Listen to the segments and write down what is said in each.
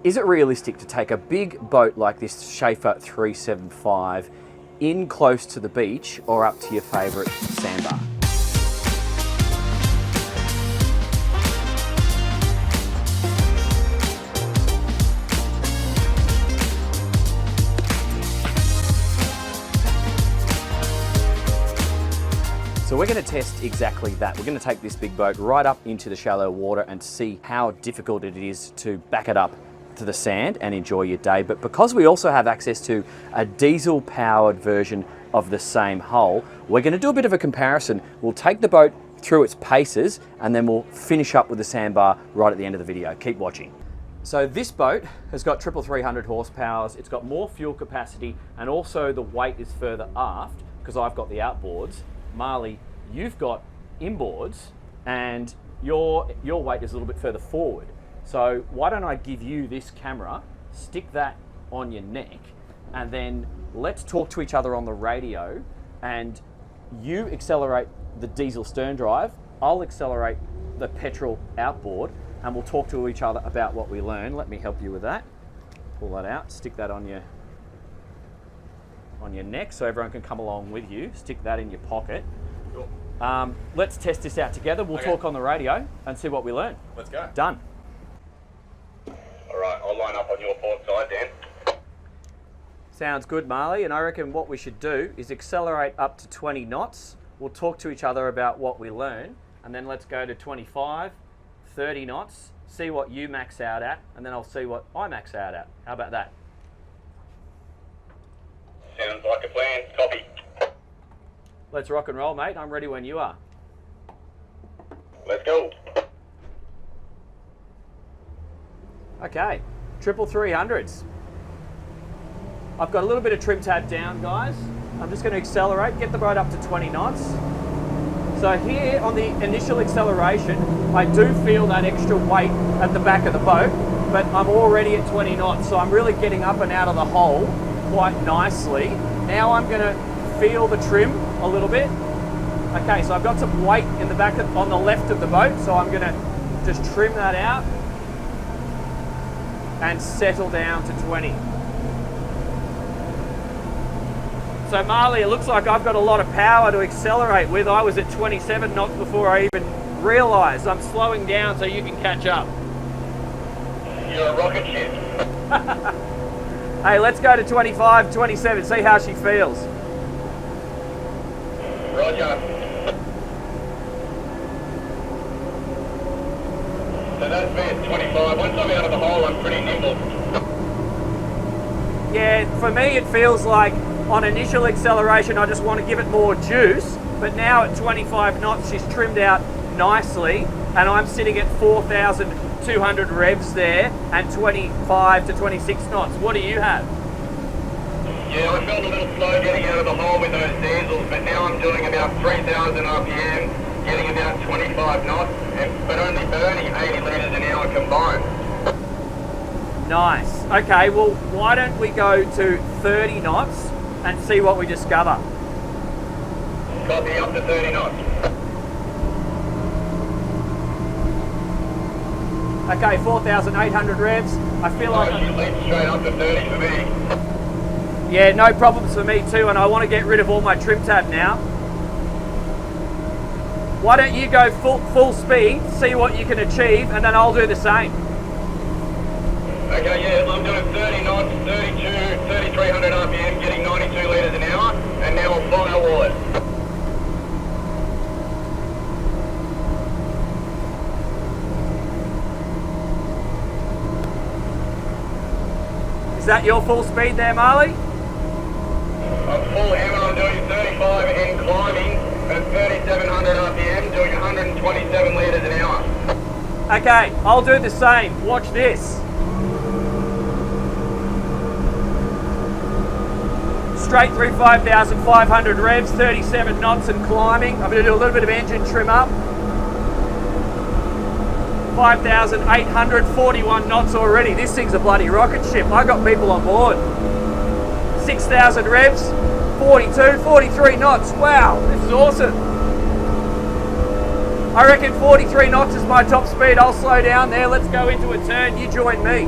Is it realistic to take a big boat like this Schaefer 375 in close to the beach or up to your favourite sandbar? So we're going to test exactly that. We're going to take this big boat right up into the shallow water and see how difficult it is to back it up to the sand and enjoy your day. But because we also have access to a diesel powered version of the same hull, we're going to do a bit of a comparison. We'll take the boat through its paces and then we'll finish up with the sandbar right at the end of the video. Keep watching. So this boat has got 300 horsepower, it's got more fuel capacity, and also the weight is further aft because I've got the outboards. Marley, you've got inboards and your weight is a little bit further forward. So why don't I give you this camera, stick that on your neck, and then let's talk to each other on the radio, and you accelerate the diesel stern drive, I'll accelerate the petrol outboard, and we'll talk to each other about what we learn. Let me help you with that. Pull that out, stick that on your neck so everyone can come along with you. Stick that in your pocket. Cool. Let's test this out together. We'll talk on the radio and see what we learn. Let's go. Done. All right, I'll line up on your port side, Dan. Sounds good, Marley. And I reckon what we should do is accelerate up to 20 knots. We'll talk to each other about what we learn, and then let's go to 25, 30 knots, see what you max out at, and then I'll see what I max out at. How about that? Sounds like a plan. Copy. Let's rock and roll, mate. I'm ready when you are. Let's go. Okay, 300s. I've got a little bit of trim tab down, guys. I'm just going to accelerate, get the boat up to 20 knots. So here on the initial acceleration, I do feel that extra weight at the back of the boat, but I'm already at 20 knots, so I'm really getting up and out of the hole quite nicely. Now I'm going to feel the trim a little bit. Okay, so I've got some weight in the back on the left of the boat, so I'm going to just trim that out and settle down to 20. So Marley, it looks like I've got a lot of power to accelerate with. I was at 27 knots before I even realised. I'm slowing down so you can catch up. You're a rocket ship. Hey, let's go to 25, 27, see how she feels. Roger. So that's me at 25. Once I'm out of the hole, I'm pretty nimble. Yeah, for me it feels like on initial acceleration I just want to give it more juice, but now at 25 knots she's trimmed out nicely and I'm sitting at 4,200 revs there and 25 to 26 knots. What do you have? Yeah, I felt a little slow getting out of the hole with those diesels, but now I'm doing about 3,000 RPM, getting about 25 knots, but only burning 80 litres an hour combined. Nice. Okay, well, why don't we go to 30 knots and see what we discover? Copy, up to 30 knots. Okay, 4,800 revs. I feel like she leaps straight up to 30 for me. Yeah, no problems for me too, and I want to get rid of all my trim tab now. Why don't you go full speed, see what you can achieve, and then I'll do the same. Okay, yeah, I'm doing 30 knots, 32, 3,300 RPM, getting 92 litres an hour, and now I'll firewall it. Is that your full speed there, Marley? I'm full hammer, I'm doing 35 and climbing at 3,700 RPM, doing 127 litres an hour. Okay, I'll do the same. Watch this. Straight through 5,500 revs, 37 knots and climbing. I'm going to do a little bit of engine trim up. 5,841 knots already. This thing's a bloody rocket ship. I got people on board. 6,000 revs, 42, 43 knots. Wow, this is awesome. I reckon 43 knots is my top speed. I'll slow down there. Let's go into a turn. You join me.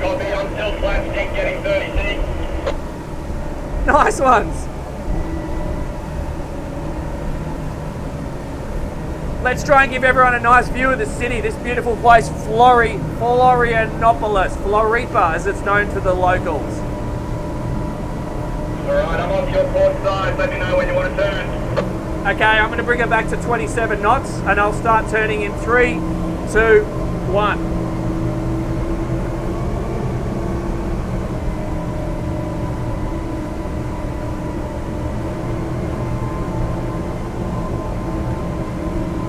Copy, I'm still flat stick getting 36. Nice ones. Let's try and give everyone a nice view of the city, this beautiful place, Florianopolis, Floripa as it's known to the locals. Alright, I'm off your port side, let me know when you want to turn. Okay, I'm going to bring it back to 27 knots and I'll start turning in 3, 2, 1.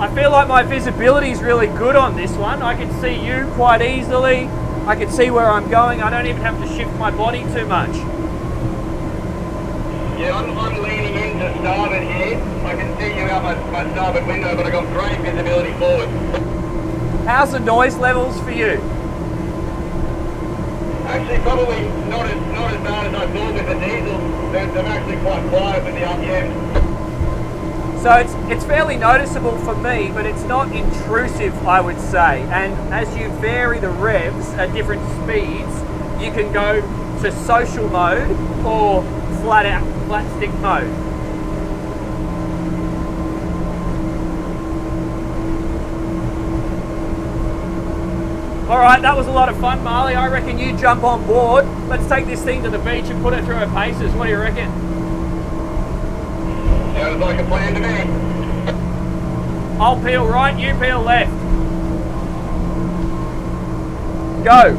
I feel like my visibility is really good on this one. I can see you quite easily. I can see where I'm going. I don't even have to shift my body too much. Yeah, I'm leaning into starboard here. I can see you out my starboard window, but I've got great visibility forward. How's the noise levels for you? Actually, probably not as bad as I thought with the diesel. They're actually quite quiet with the RPM. So it's fairly noticeable for me, but it's not intrusive, I would say. And as you vary the revs at different speeds, you can go to social mode or flat stick mode. All right, that was a lot of fun, Marley. I reckon you jump on board. Let's take this thing to the beach and put it through her paces. What do you reckon? Sounds like a plan to me. I'll peel right, you peel left. Go.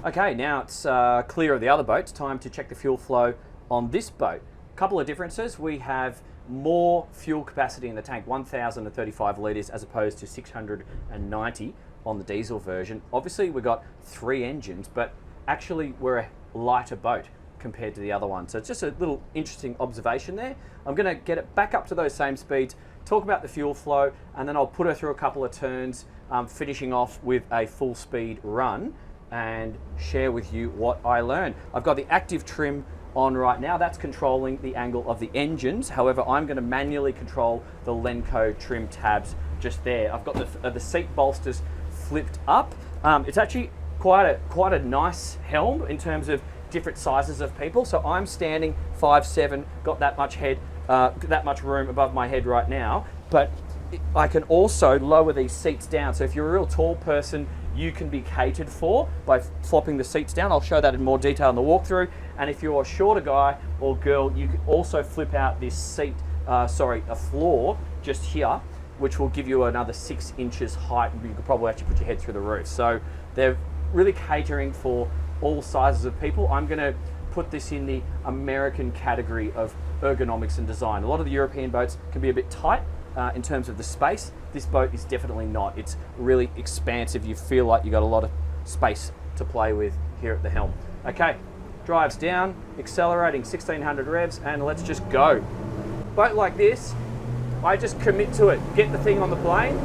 Okay, now it's clear of the other boats. Time to check the fuel flow on this boat. A couple of differences. We have more fuel capacity in the tank, 1,035 litres as opposed to 690 on the diesel version. Obviously we've got 3 engines, but actually we're a lighter boat compared to the other one. So it's just a little interesting observation there. I'm going to get it back up to those same speeds, talk about the fuel flow, and then I'll put her through a couple of turns, finishing off with a full speed run and share with you what I learned. I've got the active trim on right now. That's controlling the angle of the engines. However, I'm going to manually control the Lenco trim tabs just there. I've got the seat bolsters flipped up. It's actually quite a nice helm in terms of different sizes of people. So I'm standing 5'7", got that much room above my head right now, but I can also lower these seats down. So if you're a real tall person, you can be catered for by flopping the seats down. I'll show that in more detail in the walkthrough. And if you're a shorter guy or girl, you can also flip out this seat, a floor just here, which will give you another 6 inches height. You could probably actually put your head through the roof. So they're really catering for all sizes of people. I'm gonna put this in the American category of ergonomics and design. A lot of the European boats can be a bit tight in terms of the space. This boat is definitely not. It's really expansive. You feel like you got a lot of space to play with here at the helm. Okay, drives down, accelerating 1600 revs, and let's just go. Boat like this, I just commit to it, get the thing on the plane.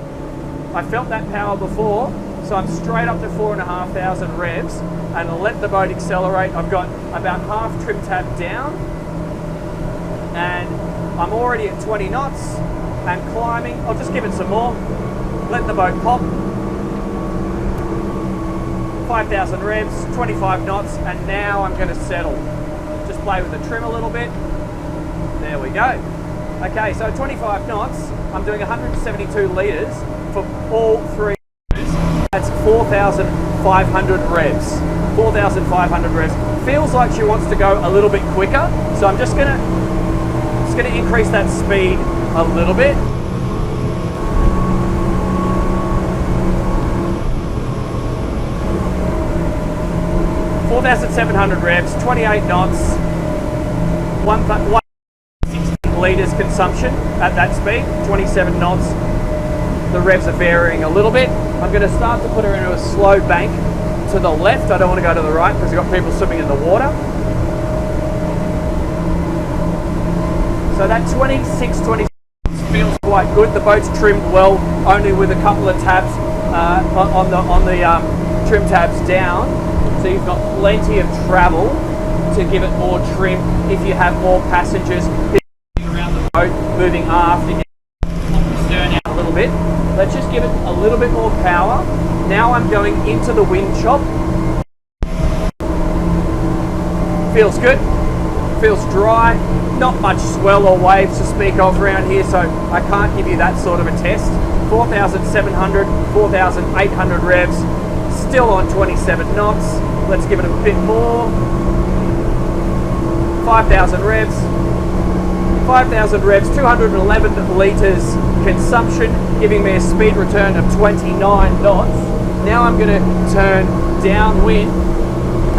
I felt that power before, so I'm straight up to 4,500 revs and let the boat accelerate. I've got about half trim tab down and I'm already at 20 knots and climbing. I'll just give it some more, let the boat pop. 5,000 revs, 25 knots, and now I'm going to settle. Just play with the trim a little bit. There we go. Okay, so 25 knots, I'm doing 172 litres for all 3. That's 4,500 revs. 4,500 revs. Feels like she wants to go a little bit quicker, so I'm just gonna increase that speed a little bit. Four 4,700 revs, 28 knots, 160 litres consumption at that speed, 27 knots. The revs are varying a little bit. I'm going to start to put her into a slow bank to the left. I don't want to go to the right because we've got people swimming in the water. So that 26 feels quite good. The boat's trimmed well, only with a couple of tabs on the trim tabs down. So you've got plenty of travel to give it more trim if you have more passengers around the boat, moving aft, and the stern out a little bit. Let's just give it a little bit more power. Now I'm going into the wind chop. Feels good, feels dry, not much swell or waves to speak of around here, so I can't give you that sort of a test. 4,700, 4,800 revs, still on 27 knots. Let's give it a bit more. 5,000 revs, 5,000 revs, 211 litres consumption, giving me a speed return of 29 knots. Now I'm going to turn downwind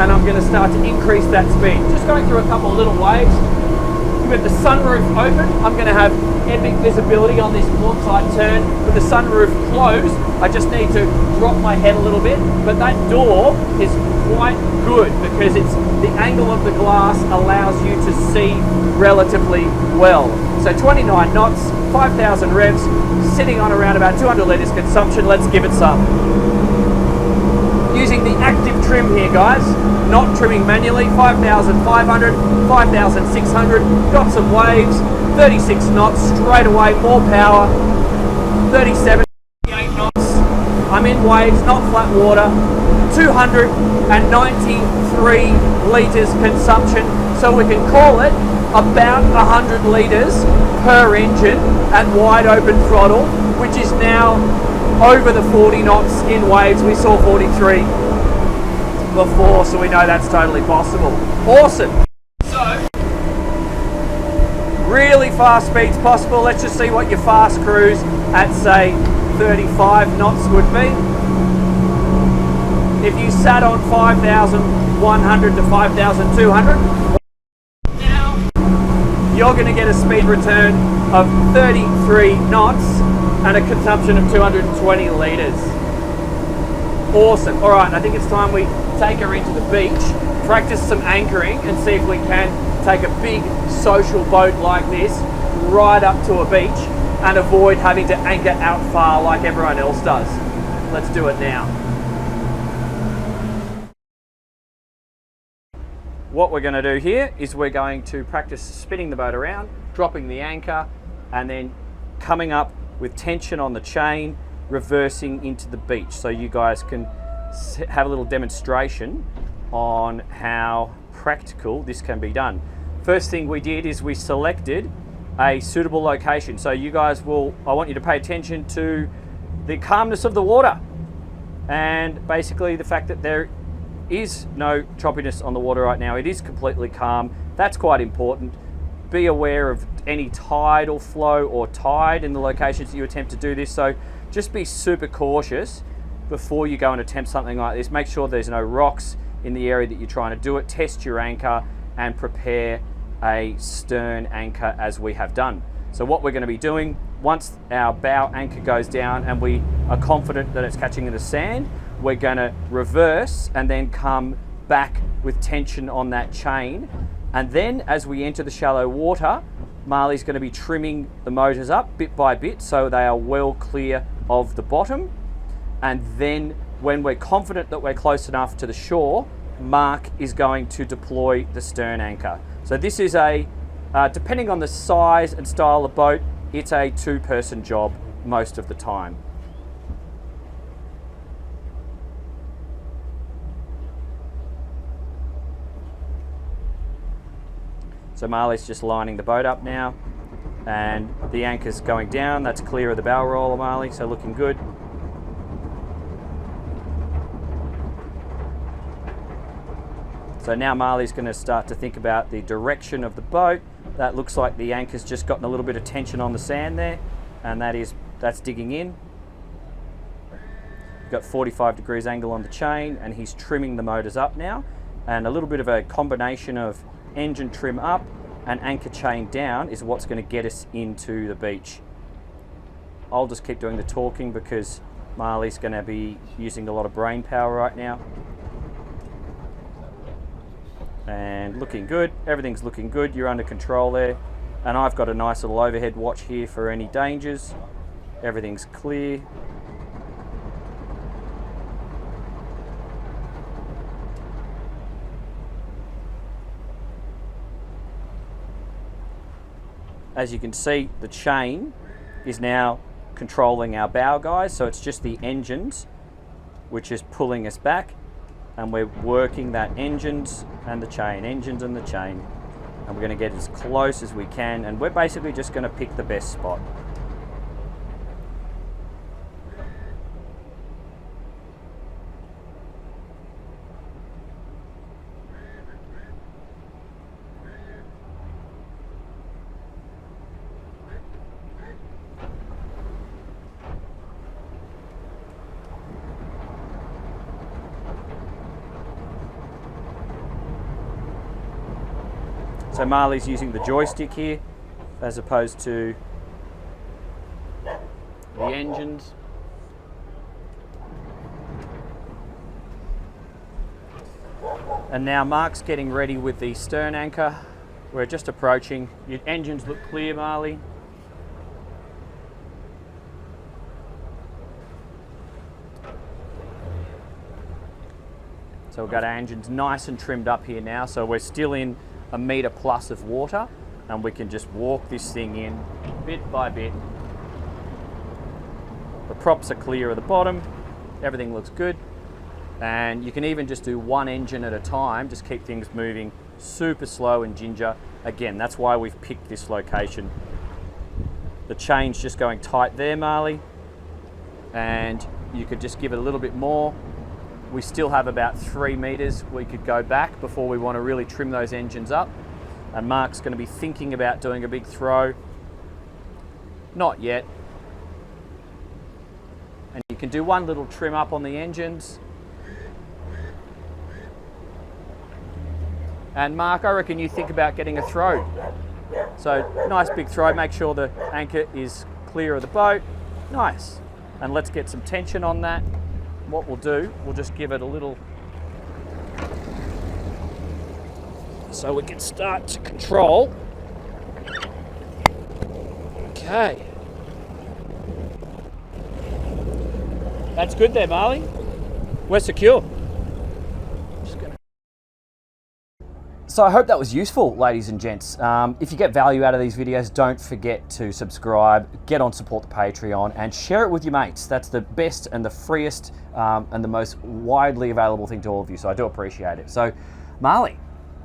and I'm going to start to increase that speed. Just going through a couple of little waves. With the sunroof open, I'm going to have epic visibility on this port side turn. With the sunroof closed, I just need to drop my head a little bit, but that door is quite good because it's the angle of the glass allows you to see relatively well. So 29 knots, 5,000 revs, sitting on around about 200 litres consumption. Let's give it some. Using the active trim here, guys, not trimming manually. 5,500, 5,600, got some waves, 36 knots straight away, more power, 37, 38 knots. I'm in waves, not flat water, 293 litres consumption, so we can call it about 100 litres per engine at wide open throttle, which is now over the 40 knots in waves. We saw 43 before, so we know that's totally possible. Awesome. So, really fast speeds possible. Let's just see what your fast cruise at, say, 35 knots would be. If you sat on 5,100 to 5,200, now you're going to get a speed return of 33 knots and a consumption of 220 litres. Awesome. All right, I think it's time we take her into the beach, practice some anchoring and see if we can take a big social boat like this right up to a beach and avoid having to anchor out far like everyone else does. Let's do it now. What we're going to do here is we're going to practice spinning the boat around, dropping the anchor, and then coming up with tension on the chain, reversing into the beach, so you guys can have a little demonstration on how practical this can be done. First thing we did is we selected a suitable location. So you guys I want you to pay attention to the calmness of the water and basically the fact that there is no choppiness on the water right now. It is completely calm. That's quite important. Be aware of any tidal flow or tide in the locations that you attempt to do this. So just be super cautious before you go and attempt something like this. Make sure there's no rocks in the area that you're trying to do it. Test your anchor and prepare a stern anchor as we have done. So what we're going to be doing, once our bow anchor goes down and we are confident that it's catching in the sand, we're going to reverse and then come back with tension on that chain. And then as we enter the shallow water, Marley's going to be trimming the motors up bit by bit so they are well clear of the bottom. And then when we're confident that we're close enough to the shore, Mark is going to deploy the stern anchor. So this is depending on the size and style of boat, it's a two-person job most of the time. So Marley's just lining the boat up now, and the anchor's going down. That's clear of the bow roller, Marley, so looking good. So now Marley's going to start to think about the direction of the boat. That looks like the anchor's just gotten a little bit of tension on the sand there, and that's digging in. We've got 45 degrees angle on the chain, and he's trimming the motors up now, and a little bit of a combination of engine trim up and anchor chain down is what's going to get us into the beach. I'll just keep doing the talking because Marley's going to be using a lot of brain power right now. And looking good, everything's looking good, you're under control there. And I've got a nice little overhead watch here for any dangers. Everything's clear. as you can see, the chain is now controlling our bow guys, so it's just the engines which is pulling us back, and we're working that engines and the chain, and we're going to get as close as we can, and we're basically just going to pick the best spot. So Marley's using the joystick here as opposed to the engines. And now Mark's getting ready with the stern anchor. We're just approaching. Your engines look clear, Marley. So we've got our engines nice and trimmed up here now. So we're still in a metre plus of water, and we can just walk this thing in bit by bit. The props are clear at the bottom, everything looks good, and you can even just do one engine at a time, just keep things moving super slow and ginger. Again, that's why we've picked this location. The chain's just going tight there, Marley, and you could just give it a little bit more. We still have about 3 metres we could go back before we want to really trim those engines up. And Mark's going to be thinking about doing a big throw. Not yet. And you can do one little trim up on the engines. And Mark, I reckon you think about getting a throw. So nice big throw, make sure the anchor is clear of the boat. Nice. And let's get some tension on that. What we'll do, we'll just give it a little so we can start to control. Okay. That's good there, Marley. We're secure. So I hope that was useful, ladies and gents. If you get value out of these videos, don't forget to subscribe, get on Support the Patreon, and share it with your mates. That's the best and the freest and the most widely available thing to all of you, so I do appreciate it. So, Marley,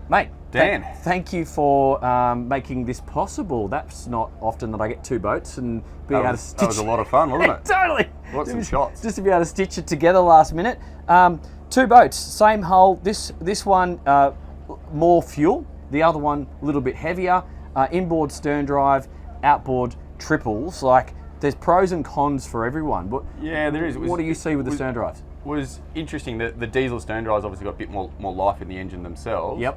mate, Dan, thank you for making this possible. That's not often that I get 2 boats and be able to stitch. That was a lot of fun, wasn't it? Totally. Got some shots. Just to be able to stitch it together last minute. 2 boats, same hull. This one, more fuel, the other one a little bit heavier, inboard stern drive, outboard triples. Like, there's pros and cons for everyone. But yeah, there is. What do you see with the stern drives? Was interesting that the diesel stern drives obviously got a bit more life in the engine themselves. Yep.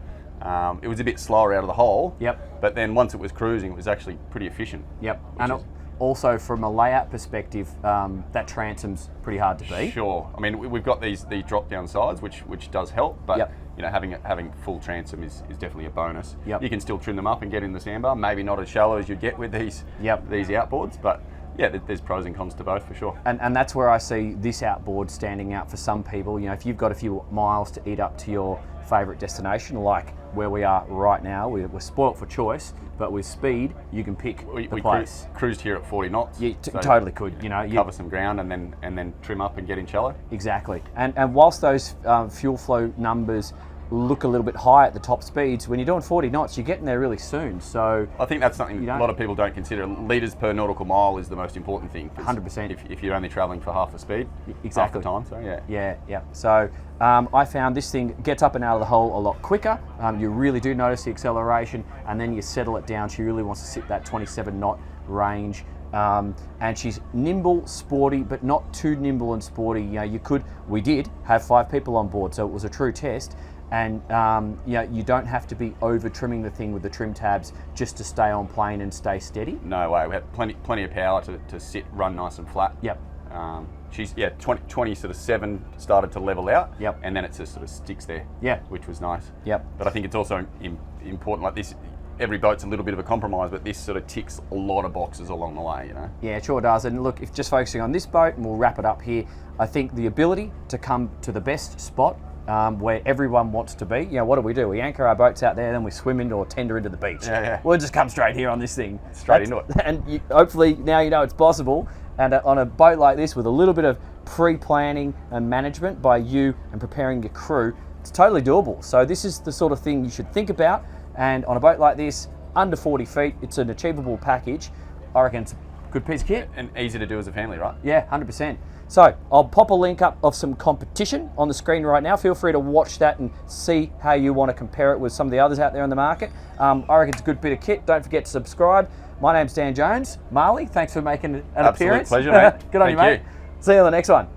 It was a bit slower out of the hole. Yep. But then once it was cruising, it was actually pretty efficient. Yep. And also from a layout perspective, that transom's pretty hard to beat. Sure. I mean, we've got these drop down sides, which does help, but yep. you know, having full transom is definitely a bonus. Yep. You can still trim them up and get in the sandbar. Maybe not as shallow as you get with these yep. these outboards, but yeah, there's pros and cons to both for sure. And that's where I see this outboard standing out for some people. You know, if you've got a few miles to eat up to your favourite destination, like where we are right now, we're spoilt for choice, but with speed, you can pick the place. Cruised here at 40 knots. You totally could. You know, cover some ground and then trim up and get in shallow. Exactly. And whilst those fuel flow numbers look a little bit high at the top speeds, when you're doing 40 knots, you're getting there really soon. So I think that's something a lot of people don't consider. Litres per nautical mile is the most important thing. 100%. If you're only travelling for half the speed, exactly. half the time. So yeah. So I found this thing gets up and out of the hole a lot quicker. You really do notice the acceleration, and then you settle it down. She really wants to sit that 27 knot range. And she's nimble, sporty, but not too nimble and sporty. You know, we did have 5 people on board, so it was a true test. And you know, you don't have to be over trimming the thing with the trim tabs just to stay on plane and stay steady. No way. We have plenty of power to sit, run nice and flat. Yep. She's 20 sort of 7 started to level out. Yep. And then it just sort of sticks there. Yeah. Which was nice. Yep. But I think it's also important, like this. Every boat's a little bit of a compromise, but this sort of ticks a lot of boxes along the way, you know? Yeah, it sure does. And look, if just focusing on this boat, and we'll wrap it up here, I think the ability to come to the best spot where everyone wants to be. You know, what do? We anchor our boats out there, then we swim into or tender into the beach. Yeah. We'll just come straight here on this thing. Straight into it. And hopefully now you know it's possible. And on a boat like this, with a little bit of pre-planning and management by you and preparing your crew, it's totally doable. So this is the sort of thing you should think about. And on a boat like this, under 40 feet, it's an achievable package. I reckon it's a good piece of kit. And easy to do as a family, right? Yeah, 100%. So I'll pop a link up of some competition on the screen right now. Feel free to watch that and see how you want to compare it with some of the others out there in the market. I reckon it's a good bit of kit. Don't forget to subscribe. My name's Dan Jones. Marley, thanks for making an Absolute appearance. pleasure, mate. Good on you, Thank mate. See you on the next one.